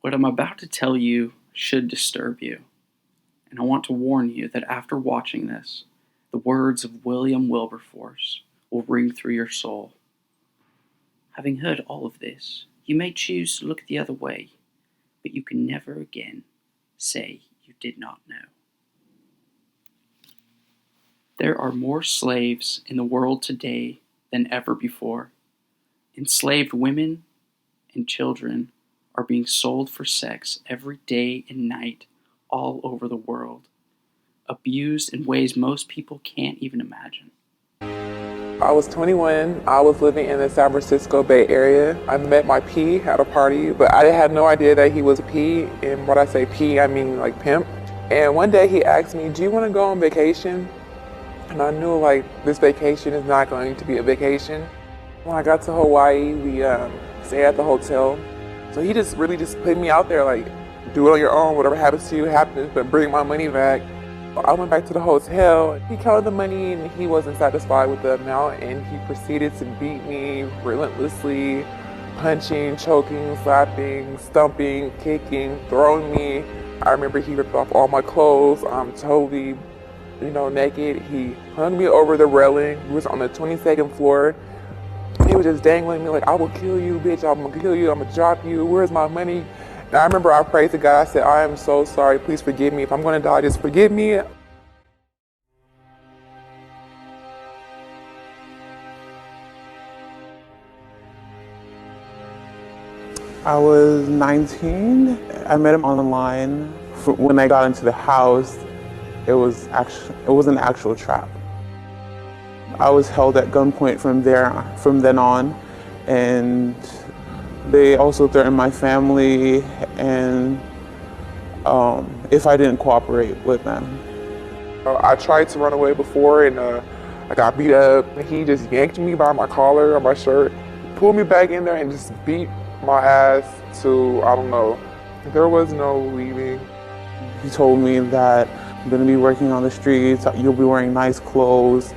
What I'm about to tell you should disturb you, and I want to warn you that after watching this, the words of William Wilberforce will ring through your soul. Having heard all of this, you may choose to look the other way, but you can never again say you did not know. There are more slaves in the world today than ever before. Enslaved women and children are being sold for sex every day and night all over the world, abused in ways most people can't even imagine. I was 21. I was living in the San Francisco Bay Area. I met my P at a party, but I had no idea that he was a P. And when I say P, I mean like pimp. And one day he asked me, "Do you want to go on vacation?" And I knew like this vacation is not going to be a vacation. When I got to Hawaii, we stayed at the hotel. So he just really just put me out there like, do it on your own. Whatever happens to you happens, but bring my money back. I went back to the hotel. He counted the money and he wasn't satisfied with the amount, and he proceeded to beat me relentlessly, punching, choking, slapping, stumping, kicking, throwing me. I remember he ripped off all my clothes. I'm totally, naked. He hung me over the railing. He was on the 22nd floor. He was just dangling me like, "I will kill you, bitch. I'm gonna kill you. I'm gonna drop you. Where's my money?" And I remember I prayed to God. I said, "I am so sorry. Please forgive me. If I'm gonna die, just forgive me." I was 19. I met him online. When I got into the house, it was an actual trap. I was held at gunpoint from then on, and they also threatened my family, and if I didn't cooperate with them. I tried to run away before, and I got beat up. He just yanked me by my collar on my shirt, pulled me back in there, and just beat my ass to, I don't know. There was no leaving. He told me that I'm gonna be working on the streets, you'll be wearing nice clothes,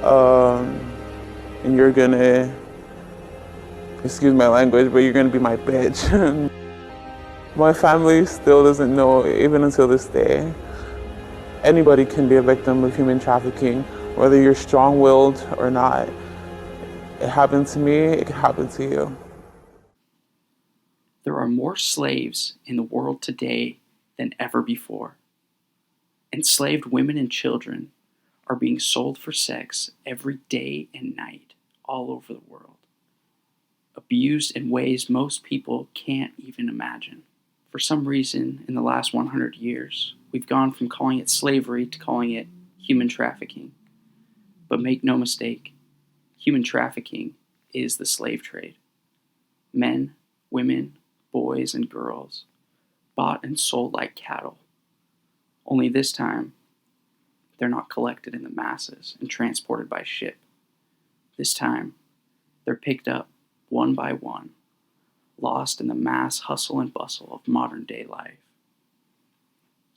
and you're gonna, excuse my language, but you're gonna be my bitch. My family still doesn't know, even until this day. Anybody can be a victim of human trafficking, whether you're strong-willed or not. It happened to me, it can happen to you. There are more slaves in the world today than ever before. Enslaved women and children are being sold for sex every day and night all over the world, abused in ways most people can't even imagine. For some reason, in the last 100 years, we've gone from calling it slavery to calling it human trafficking. But make no mistake, human trafficking is the slave trade. Men, women, boys, and girls bought and sold like cattle. Only this time, they're not collected in the masses and transported by ship. This time, they're picked up one by one, lost in the mass hustle and bustle of modern day life.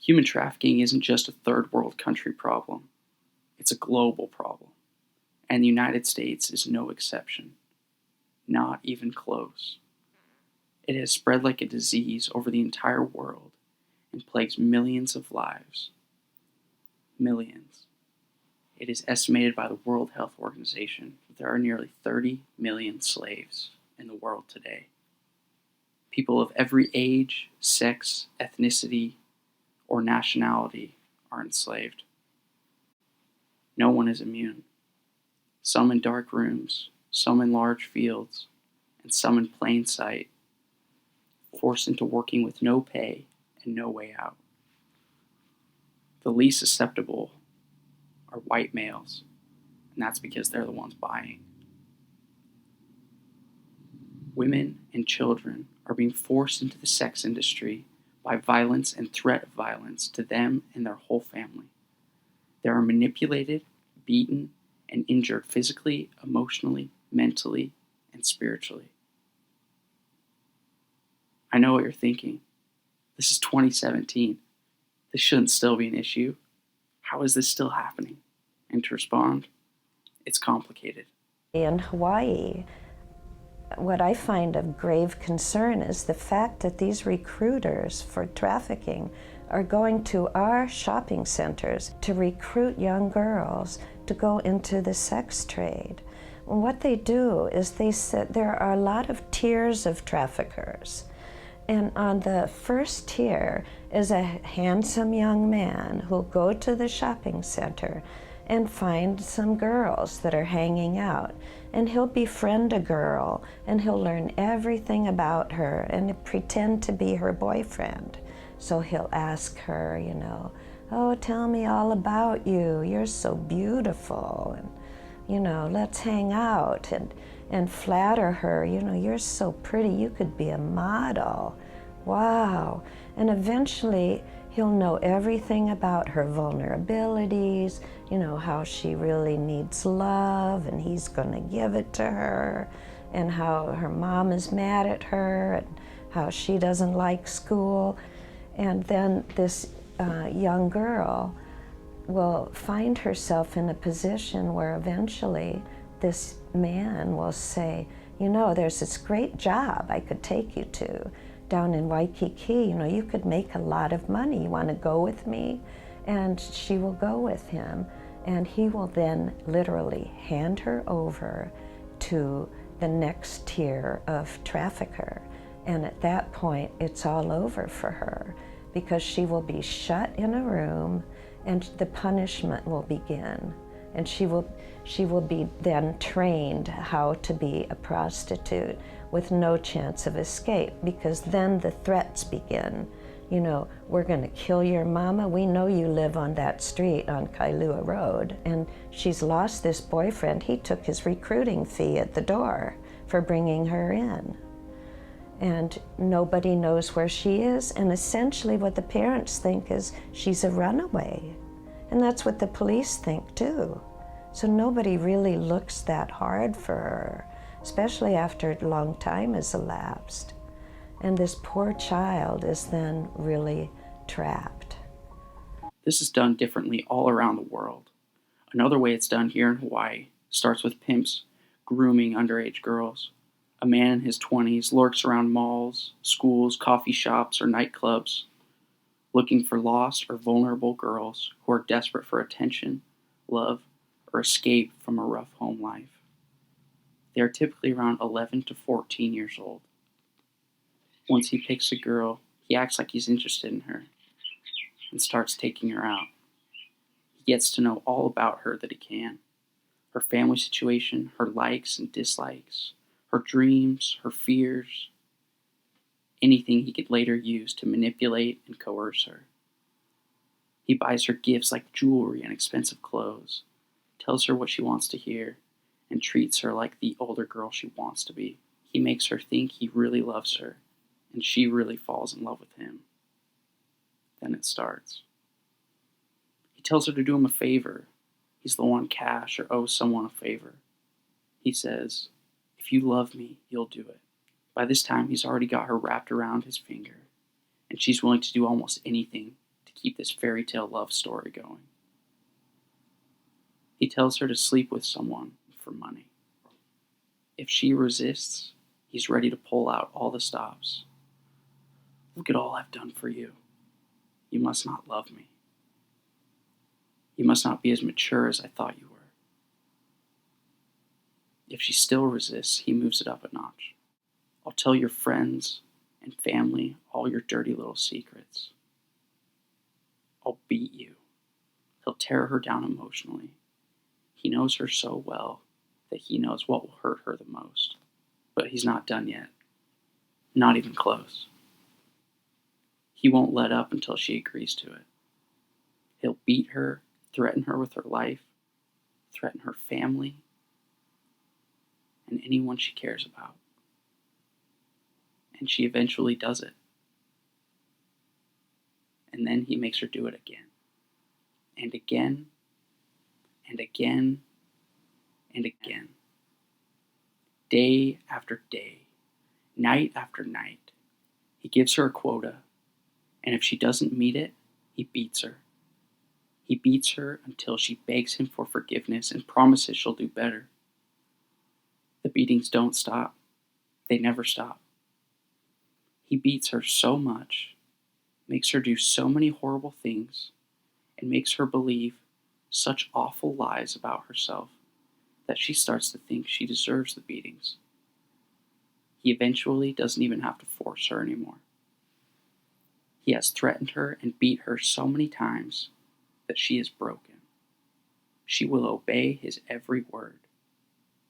Human trafficking isn't just a third world country problem, it's a global problem, and the United States is no exception, not even close. It has spread like a disease over the entire world and plagues millions of lives. Millions. It is estimated by the World Health Organization that there are nearly 30 million slaves in the world today. People of every age, sex, ethnicity, or nationality are enslaved. No one is immune. Some in dark rooms, some in large fields, and some in plain sight, forced into working with no pay and no way out. The least susceptible are white males, and that's because they're the ones buying. Women and children are being forced into the sex industry by violence and threat of violence to them and their whole family. They are manipulated, beaten, and injured physically, emotionally, mentally, and spiritually. I know what you're thinking. This is 2017. This shouldn't still be an issue. How is this still happening? And to respond, it's complicated. In Hawaii, What I find of grave concern is the fact that these recruiters for trafficking are going to our shopping centers to recruit young girls to go into the sex trade. And what they do is they said there are a lot of tiers of traffickers. And on the first tier is a handsome young man who'll go to the shopping center and find some girls that are hanging out. And he'll befriend a girl and he'll learn everything about her and pretend to be her boyfriend. So he'll ask her, you know, oh, tell me all about you. You're so beautiful. And, you know, let's hang out and flatter her. You know, you're so pretty. You could be a model. Wow. And eventually he'll know everything about her vulnerabilities, you know, how she really needs love and he's going to give it to her, and how her mom is mad at her and how she doesn't like school. And then this young girl will find herself in a position where eventually this man will say, you know, there's this great job I could take you to down in Waikiki. You know, you could make a lot of money. You want to go with me? And she will go with him. And he will then literally hand her over to the next tier of trafficker. And at that point, it's all over for her, because she will be shut in a room and the punishment will begin. And she will be then trained how to be a prostitute with no chance of escape, because then the threats begin. You know, we're going to kill your mama. We know you live on that street on Kailua Road. And she's lost this boyfriend. He took his recruiting fee at the door for bringing her in. And nobody knows where she is. And essentially what the parents think is she's a runaway. And that's what the police think too. So nobody really looks that hard for her, especially after a long time has elapsed. And this poor child is then really trapped. This is done differently all around the world. Another way it's done here in Hawaii starts with pimps grooming underage girls. A man in his 20s lurks around malls, schools, coffee shops, or nightclubs, looking for lost or vulnerable girls who are desperate for attention, love, or escape from a rough home life. They are typically around 11 to 14 years old. Once he picks a girl, he acts like he's interested in her and starts taking her out. He gets to know all about her that he can: her family situation, her likes and dislikes, her dreams, her fears, anything he could later use to manipulate and coerce her. He buys her gifts like jewelry and expensive clothes, tells her what she wants to hear, and treats her like the older girl she wants to be. He makes her think he really loves her, and she really falls in love with him. Then it starts. He tells her to do him a favor. He's low on cash or owes someone a favor. He says, "If you love me, you'll do it." By this time, he's already got her wrapped around his finger, and she's willing to do almost anything to keep this fairy tale love story going. He tells her to sleep with someone for money. If she resists, he's ready to pull out all the stops. "Look at all I've done for you. You must not love me. You must not be as mature as I thought you were." If she still resists, he moves it up a notch. "I'll tell your friends and family all your dirty little secrets. I'll beat you." He'll tear her down emotionally. He knows her so well that he knows what will hurt her the most. But he's not done yet. Not even close. He won't let up until she agrees to it. He'll beat her, threaten her with her life, threaten her family, and anyone she cares about. And she eventually does it. And then he makes her do it again. And again, and again, and again. Day after day, night after night, he gives her a quota, and if she doesn't meet it, he beats her. He beats her until she begs him for forgiveness and promises she'll do better. The beatings don't stop. They never stop. He beats her so much, makes her do so many horrible things, and makes her believe such awful lies about herself that she starts to think she deserves the beatings. He eventually doesn't even have to force her anymore. He has threatened her and beat her so many times that she is broken. She will obey his every word,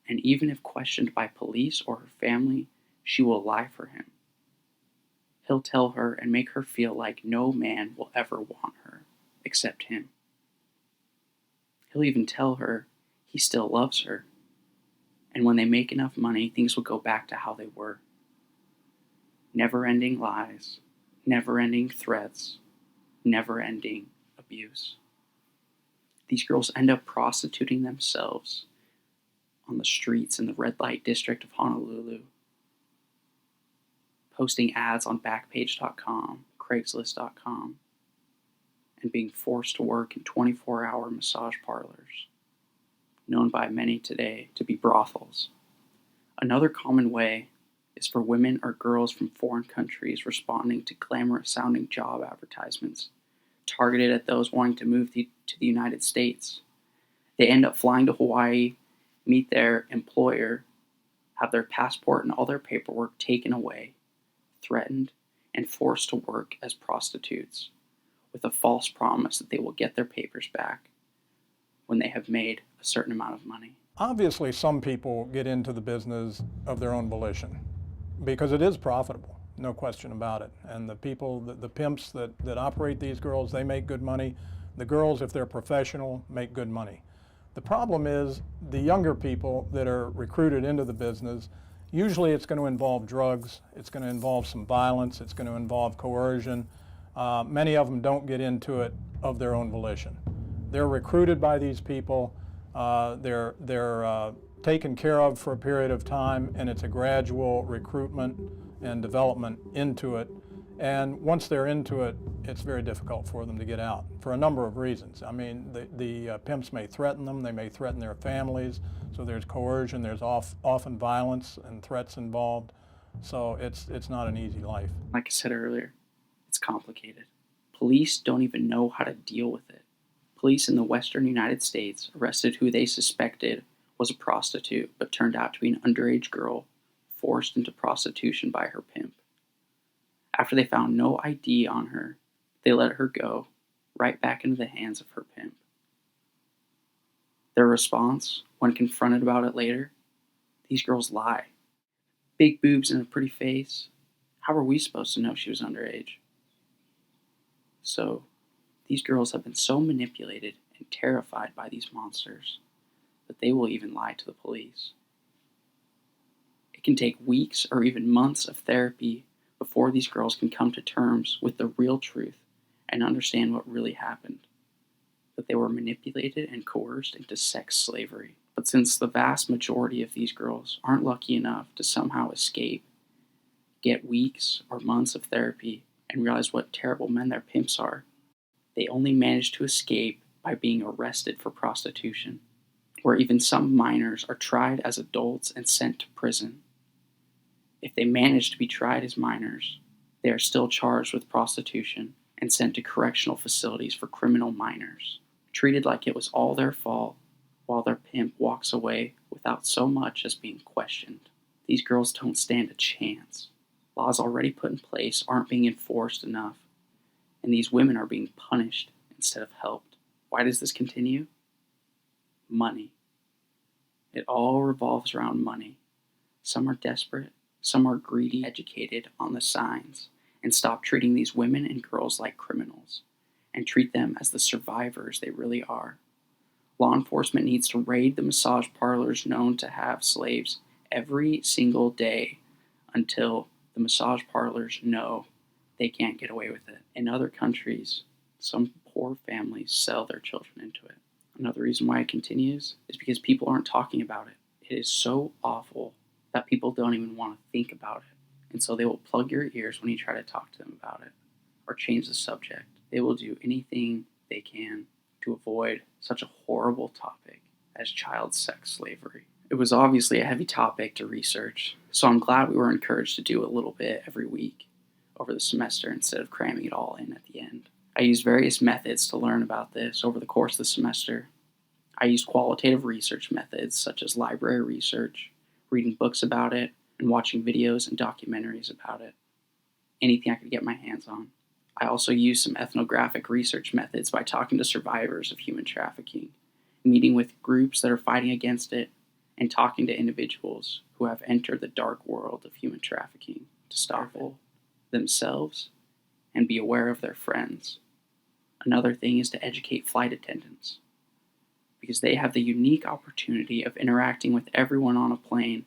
and even if questioned by police or her family, she will lie for him. He'll tell her and make her feel like no man will ever want her except him. He'll even tell her he still loves her, and when they make enough money, things will go back to how they were. Never-ending lies, never-ending threats, never-ending abuse. These girls end up prostituting themselves on the streets in the red light district of Honolulu, posting ads on Backpage.com, Craigslist.com, and being forced to work in 24-hour massage parlors, known by many today to be brothels. Another common way is for women or girls from foreign countries responding to glamorous-sounding job advertisements targeted at those wanting to move to the United States. They end up flying to Hawaii, meet their employer, have their passport and all their paperwork taken away, threatened, and forced to work as prostitutes, with a false promise that they will get their papers back when they have made a certain amount of money. Obviously, some people get into the business of their own volition because it is profitable, no question about it. And the people, the pimps that operate these girls, they make good money. The girls, if they're professional, make good money. The problem is the younger people that are recruited into the business, usually it's going to involve drugs, it's going to involve some violence, it's going to involve coercion. Many of them don't get into it of their own volition. They're recruited by these people, they're taken care of for a period of time, and it's a gradual recruitment and development into it. And once they're into it, it's very difficult for them to get out for a number of reasons. I mean, the pimps may threaten them, they may threaten their families, so there's coercion, there's often violence and threats involved. So it's not an easy life. Like I said earlier, it's complicated. Police don't even know how to deal with it. Police in the western United States arrested who they suspected was a prostitute, but turned out to be an underage girl forced into prostitution by her pimp. After they found no ID on her, they let her go, right back into the hands of her pimp. Their response, when confronted about it later, these girls lie. Big boobs and a pretty face. How are we supposed to know she was underage? So, these girls have been so manipulated and terrified by these monsters that they will even lie to the police. It can take weeks or even months of therapy before these girls can come to terms with the real truth and understand what really happened, that they were manipulated and coerced into sex slavery. But since the vast majority of these girls aren't lucky enough to somehow escape, get weeks or months of therapy, and realize what terrible men their pimps are, they only manage to escape by being arrested for prostitution, where even some minors are tried as adults and sent to prison. If they manage to be tried as minors, they are still charged with prostitution and sent to correctional facilities for criminal minors, treated like it was all their fault, while their pimp walks away without so much as being questioned. These girls don't stand a chance. Laws already put in place aren't being enforced enough, and these women are being punished instead of helped. Why does this continue? Money. It all revolves around money. Some are desperate, some are greedy, educated on the signs, and stop treating these women and girls like criminals, and treat them as the survivors they really are. Law enforcement needs to raid the massage parlors known to have slaves every single day until the massage parlors know they can't get away with it. In other countries, some poor families sell their children into it. Another reason why it continues is because people aren't talking about it. It is so awful that people don't even want to think about it. And so they will plug your ears when you try to talk to them about it or change the subject. They will do anything they can to avoid such a horrible topic as child sex slavery. It was obviously a heavy topic to research, so I'm glad we were encouraged to do a little bit every week over the semester instead of cramming it all in at the end. I used various methods to learn about this over the course of the semester. I used qualitative research methods such as library research, reading books about it, and watching videos and documentaries about it. Anything I could get my hands on. I also used some ethnographic research methods by talking to survivors of human trafficking, meeting with groups that are fighting against it, and talking to individuals who have entered the dark world of human trafficking to stop it themselves and be aware of their friends. Another thing is to educate flight attendants, because they have the unique opportunity of interacting with everyone on a plane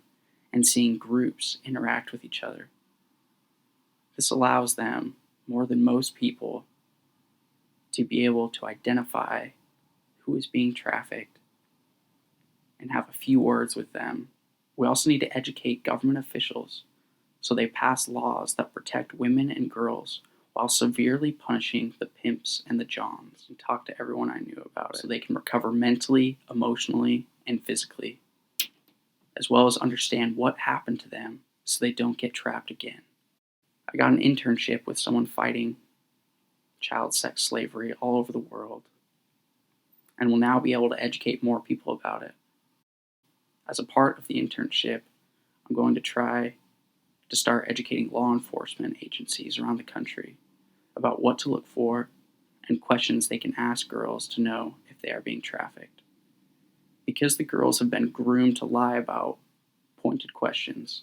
and seeing groups interact with each other. This allows them, more than most people, to be able to identify who is being trafficked and have a few words with them. We also need to educate government officials so they pass laws that protect women and girls while severely punishing the pimps and the johns, and talk to everyone I knew about it so they can recover mentally, emotionally, and physically, as well as understand what happened to them so they don't get trapped again. I got an internship with someone fighting child sex slavery all over the world, and will now be able to educate more people about it. As a part of the internship, I'm going to try to start educating law enforcement agencies around the country about what to look for and questions they can ask girls to know if they are being trafficked. Because the girls have been groomed to lie about pointed questions,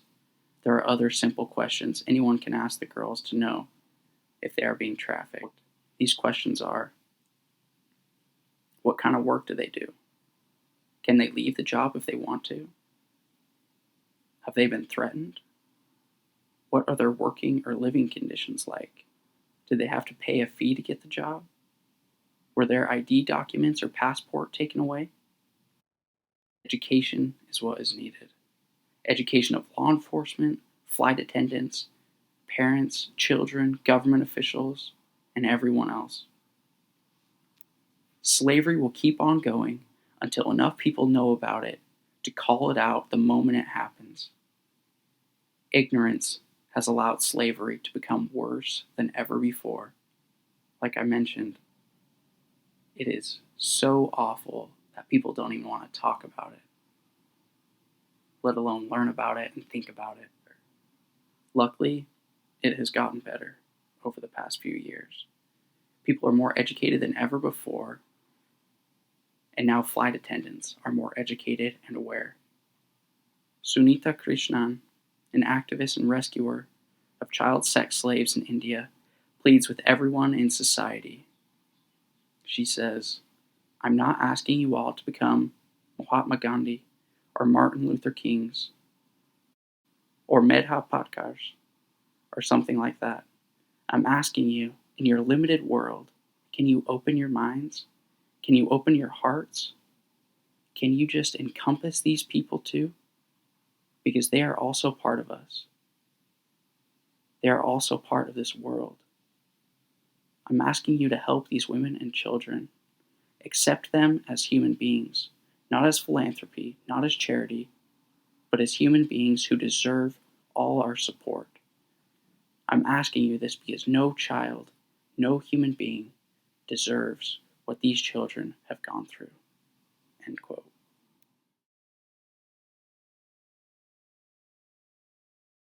there are other simple questions anyone can ask the girls to know if they are being trafficked. These questions are: what kind of work do they do? Can they leave the job if they want to? Have they been threatened? What are their working or living conditions like? Did they have to pay a fee to get the job? Were their ID documents or passport taken away? Education is what is needed. Education of law enforcement, flight attendants, parents, children, government officials, and everyone else. Slavery will keep on going until enough people know about it to call it out the moment it happens. Ignorance has allowed slavery to become worse than ever before. Like I mentioned, it is so awful that people don't even want to talk about it, let alone learn about it and think about it. Luckily, it has gotten better over the past few years. People are more educated than ever before, and now flight attendants are more educated and aware. Sunita Krishnan, an activist and rescuer of child sex slaves in India, pleads with everyone in society. She says, "I'm not asking you all to become Mahatma Gandhi or Martin Luther Kings or Medha Patkars or something like that. I'm asking you, in your limited world, can you open your minds? Can you open your hearts? Can you just encompass these people too? Because they are also part of us. They are also part of this world. I'm asking you to help these women and children. Accept them as human beings, not as philanthropy, not as charity, but as human beings who deserve all our support. I'm asking you this because no child, no human being deserves what these children have gone through." End quote.